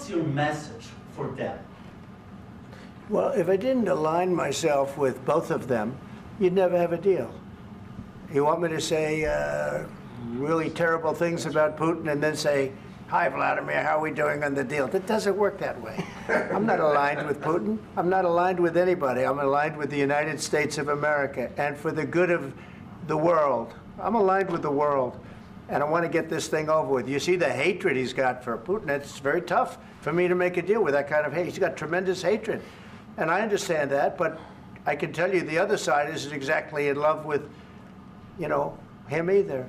what's your message for them? Well, if I didn't align myself with both of them, you'd never have a deal. You want me to say really terrible things about Putin and then say, "Hi, Vladimir, how are we doing on the deal?" That doesn't work that way. I'm not aligned with Putin. I'm not aligned with anybody. I'm aligned with the United States of America. And for the good of the world, I'm aligned with the world. And I want to get this thing over with. You see the hatred he's got for Putin. It's very tough for me to make a deal with that kind of hate. He's got tremendous hatred. And I understand that, but I can tell you the other side isn't exactly in love with, you know, him either.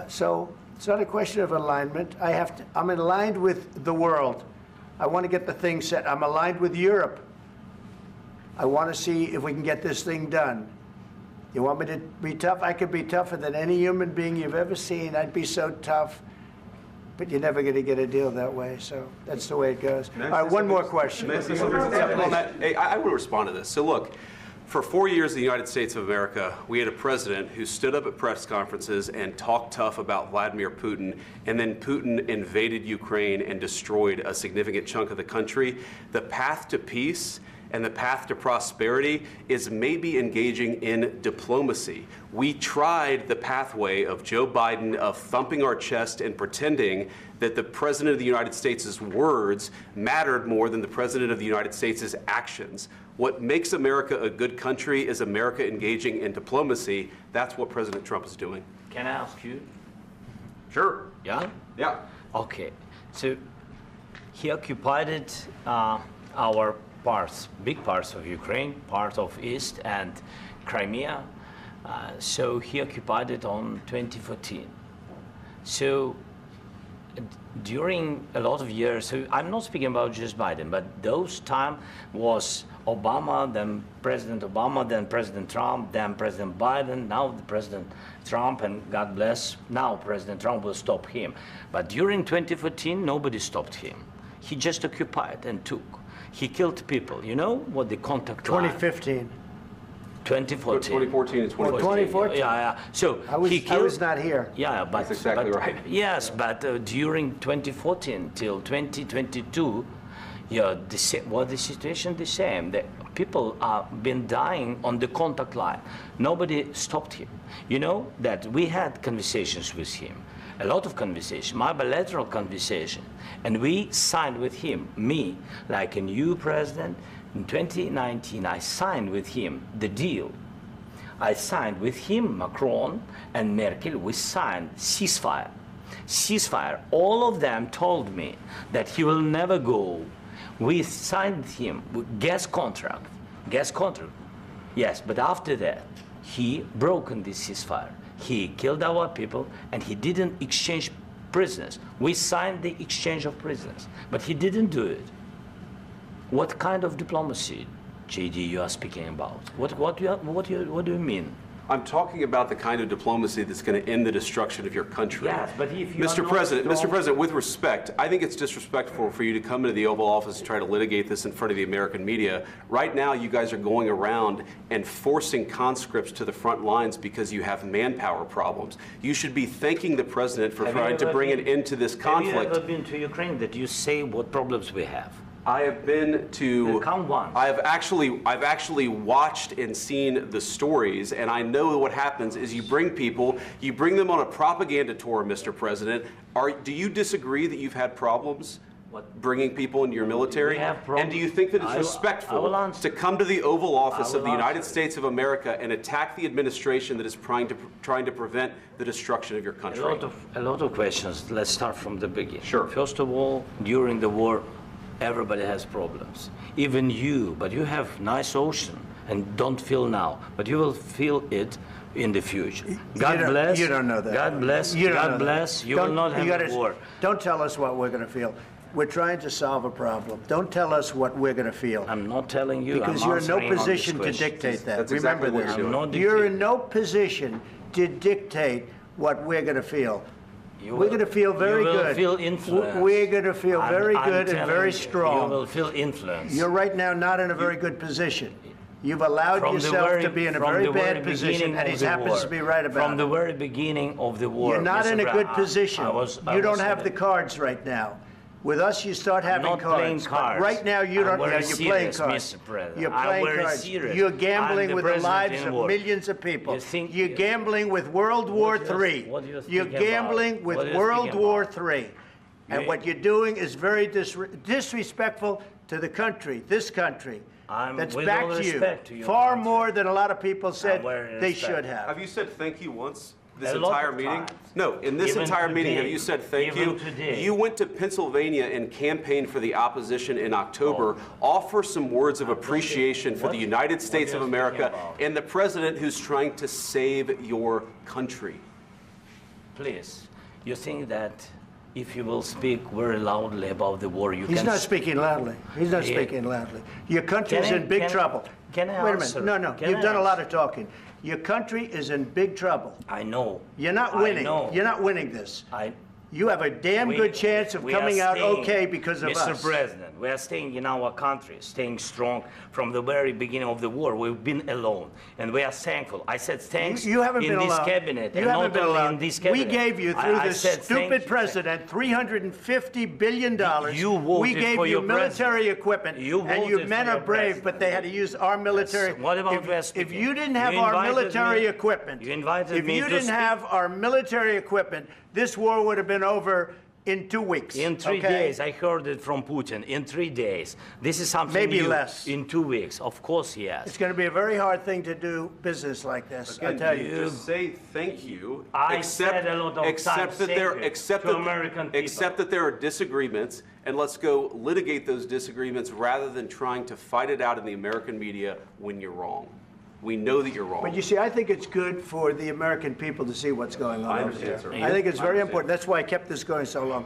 So it's not a question of alignment. I'm aligned with the world. I want to get the thing set. I'm aligned with Europe. I want to see if we can get this thing done. You want me to be tough? I could be tougher than any human being you've ever seen. I'd be so tough. But you're never going to get a deal that way, so that's the way it goes. All right, one more question. I want to respond to this. So look, for 4 years in the United States of America, we had a president who stood up at press conferences and talked tough about Vladimir Putin, and then Putin invaded Ukraine and destroyed a significant chunk of the country. The path to peace and the path to prosperity is maybe engaging in diplomacy. We tried the pathway of Joe Biden of thumping our chest and pretending that the President of the United States' words mattered more than the President of the United States' actions. What makes America a good country is America engaging in diplomacy. That's what President Trump is doing. Can I ask you? Sure. Yeah? Yeah. Okay. So he occupied our parts, big parts of Ukraine, part of East and Crimea. So he occupied it on 2014. So during a lot of years, so I'm not speaking about just Biden, but those time was Obama, then President Obama, then President Trump, then President Biden, now the President Trump, and God bless, now President Trump will stop him. But during 2014, nobody stopped him. He just occupied and took. He killed people. You know what the contact line? 2015. 2014. 2014 and 2014. 2014. Yeah. So I was not here. Yeah, but that's exactly right. Yes, but during 2014 till 2022, yeah, the situation the same. The people have been dying on the contact line. Nobody stopped him. You know that we had conversations with him. A lot of conversation, my bilateral conversation, and we signed with him, me, like a new president. In 2019, I signed with him the deal. I signed with him, Macron and Merkel, we signed ceasefire. Ceasefire, all of them told me that he will never go. We signed him with gas contract, yes, but after that, he broken this ceasefire. He killed our people, and he didn't exchange prisoners. We signed the exchange of prisoners, but he didn't do it. What kind of diplomacy, JD, you are speaking about? What do you mean? I'm talking about the kind of diplomacy that's going to end the destruction of your country. Yes, but if you Mr. President, with respect, I think it's disrespectful for you to come into the Oval Office and try to litigate this in front of the American media. Right now, you guys are going around and forcing conscripts to the front lines because you have manpower problems. You should be thanking the President for trying to bring an end to this conflict. Have you ever been to Ukraine that you say what problems we have? I have been to. Count one. I've actually watched and seen the stories, and I know what happens is you bring people, you bring them on a propaganda tour, Mr. President. Do you disagree that you've had problems bringing people into your military? And do you think that it's respectful to come to the Oval Office of the United States of America and attack the administration that is trying to prevent the destruction of your country? A lot of questions. Let's start from the beginning. Sure. First of all, during the war, everybody has problems. Even you, but you have nice ocean and don't feel now, but you will feel it in the future. God bless. You don't know that. God bless. God bless. You will not have a war. Don't tell us what we're going to feel. We're trying to solve a problem. Don't tell us what we're going to feel. I'm not telling you. Because you're in no position to dictate that. That's Remember exactly this. You're in no position to dictate what we're going to feel. We're going to feel very good. You will feel influence. We're going to feel very good and very strong. You will feel influence. You're right now not in a very good position. You've allowed yourself to be in a very bad position, and he happens to be right about it. From the very beginning of the war. You're not in a good position. You don't have the cards right now. With us, you start having not cards. playing But cards. right now, you don't. I'm very You're playing serious, cards. Mr. President. You're I'm playing very cards. serious. You're I'm gambling the with the president lives in of war. millions of people. You think- You're gambling with World War What do you- III. what do you You're speak about? gambling with What do you World speak War about? III. And You- what you're doing is very disrespectful to the country, this country. That's with back all to you. respect to your Far country. more than a lot of people said very they respect. should have. Have you said thank you once this A lot entire of meeting? times. No, in this Even entire meeting, have today. you said thank Even you? today. You went to Pennsylvania and campaigned for the opposition in October. Offer some words of appreciation for what- the United States what of are you speaking America about? and the president who's trying to save your country. Please, you think that if you will speak very loudly about the war, you He's can... not speaking loudly. He's not Yeah. speaking loudly. Your country is Can I- in big can- trouble. can I Wait a answer? minute. No, Can you've I done a lot answer? of talking. Your country is in big trouble. I know. You're not I winning. know. You're not winning this. I, You have a damn we- good chance of we are coming out staying- okay because of Mr. us. President, we are staying in our country, staying strong from the very beginning of the war. We've been alone, and we are thankful. I said thanks You haven't in been this alone. cabinet, You and haven't not been only alone. in this We cabinet. gave you, through I this said thank stupid you. president, $350 billion. You voted We gave for you your military president. equipment, You and you voted men for are your brave, president. but they had to use our military. Yes. What about if, we are if speaking? you didn't have You our invited military me- equipment, you invited if me you to didn't speak. have our military equipment, this war would have been over in 2 weeks. In 3 okay? days, I heard it from Putin. In 3 days, this is something Maybe new. less. In 2 weeks, of course, yes. It's going to be a very hard thing to do business like this. I Again, tell you. just say thank you. I said a lot of except times that there, thank you except to that, American people. except that there are disagreements, and let's go litigate those disagreements rather than trying to fight it out in the American media when you're wrong. We know that you're wrong. But you see, I think it's good for the American people to see what's going on I over understand, there. sir. I think it's I very understand. important. That's why I kept this going so long.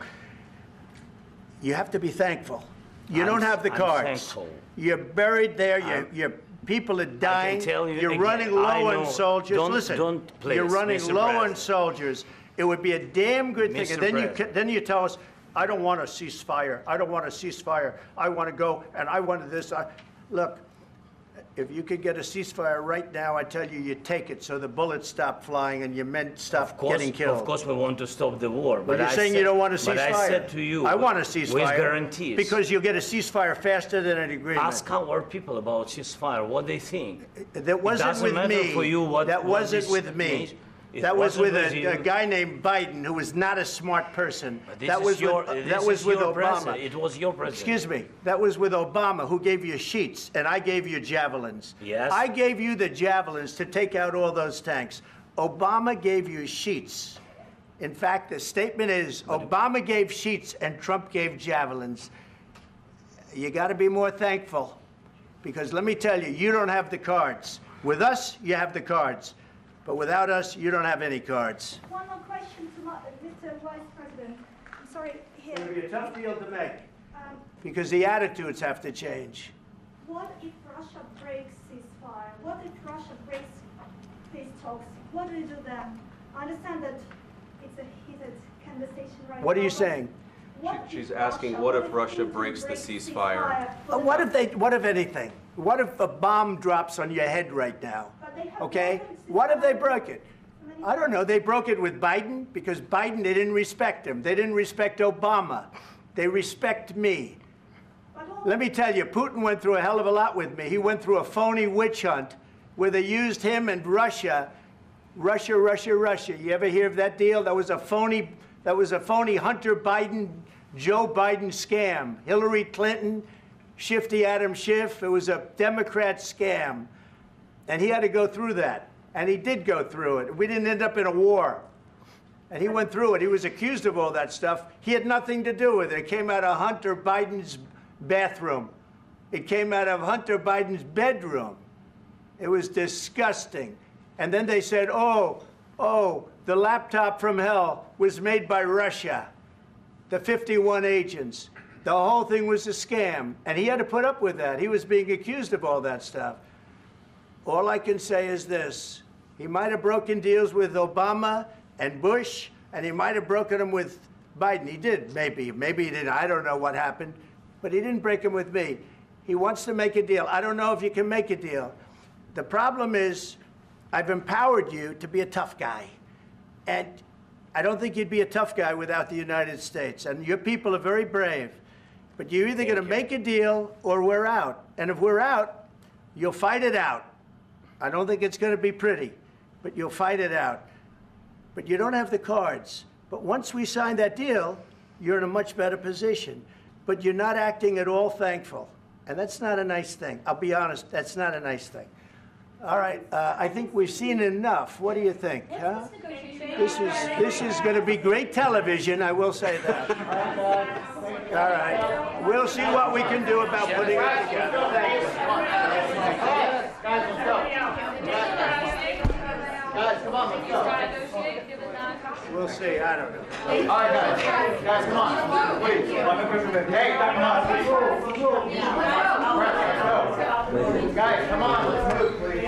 You have to be thankful. You I'm- don't have the I'm cards. thankful. You're buried there. Your people are dying. tell you You're again, running I low know. on soldiers. Don't- Listen, don't, please, you're running Mr. low on President. soldiers. It would be a damn good thing. Mr. And then President. then you tell us, I don't want a ceasefire. I don't want a ceasefire. I want to go and I wanted this. Look. If you could get a ceasefire right now, I tell you, you take it so the bullets stop flying and your men stop getting killed. Of course, we want to stop the war. But you're saying you don't want a ceasefire. But I said to you, I want a ceasefire. with guarantees. Because you'll get a ceasefire faster than an agreement. Ask our people about ceasefire, what they think. That wasn't doesn't with matter me. for you what- that what wasn't this with me. means. It That was wasn't with with you. a guy named Biden, who was not a smart person. This That is was your, with, this that was is with your Obama. president. It was your president. Excuse me. That was with Obama, who gave you sheets, and I gave you javelins. Yes. I gave you the javelins to take out all those tanks. Obama gave you sheets. In fact, the statement is Obama gave sheets and Trump gave javelins. You got to be more thankful, because let me tell you, you don't have the cards. With us, you have the cards. But without us, you don't have any cards. One more question to Mr. Vice President. I'm sorry, here. It's going to be a tough deal to make, Um, because the attitudes have to change. what if Russia breaks ceasefire? What if Russia breaks peace talks? What do you do then? I understand that it's a heated conversation right What are now, you but saying? what She's if asking, Russia- what if Russia Putin breaks the breaks ceasefire? What if anything? What if a bomb drops on your head right now? But they have Okay? broken What if they ceasefire. broke it? I don't know. They broke it with Biden because Biden, they didn't respect him. They didn't respect Obama. They respect me. But all- Let me tell you, Putin went through a hell of a lot with me. He went through a phony witch hunt where they used him and Russia. Russia. You ever hear of that deal? That was a phony Hunter Biden, Joe Biden scam. Hillary Clinton, Shifty Adam Schiff. It was a Democrat scam. And he had to go through that. And he did go through it. We didn't end up in a war. And he went through it. He was accused of all that stuff. He had nothing to do with it. It came out of Hunter Biden's bathroom. It came out of Hunter Biden's bedroom. It was disgusting. And then they said, oh, the laptop from hell was made by Russia, the 51 agents. The whole thing was a scam. And he had to put up with that. He was being accused of all that stuff. All I can say is this. He might have broken deals with Obama and Bush, and he might have broken them with Biden. He did, maybe. Maybe he didn't. I don't know what happened. But he didn't break them with me. He wants to make a deal. I don't know if you can make a deal. The problem is I've empowered you to be a tough guy. And I don't think you'd be a tough guy without the United States. And your people are very brave. But you're either going to make a deal or we're out. And if we're out, you'll fight it out. I don't think it's going to be pretty, but you'll fight it out. But you don't have the cards. But once we sign that deal, you're in a much better position. But you're not acting at all thankful. And that's not a nice thing. I'll be honest, that's not a nice thing. All right, I think we've seen enough. What do you think? Huh? This is going to be great television, I will say that. All right, we'll see what we can do about putting it together. Thank you. Guys, let's go. Guys, come on, let's go. We'll see, I don't know. All right, guys, come on. Please, hey, come on, please. Guys, come on, let's move, please.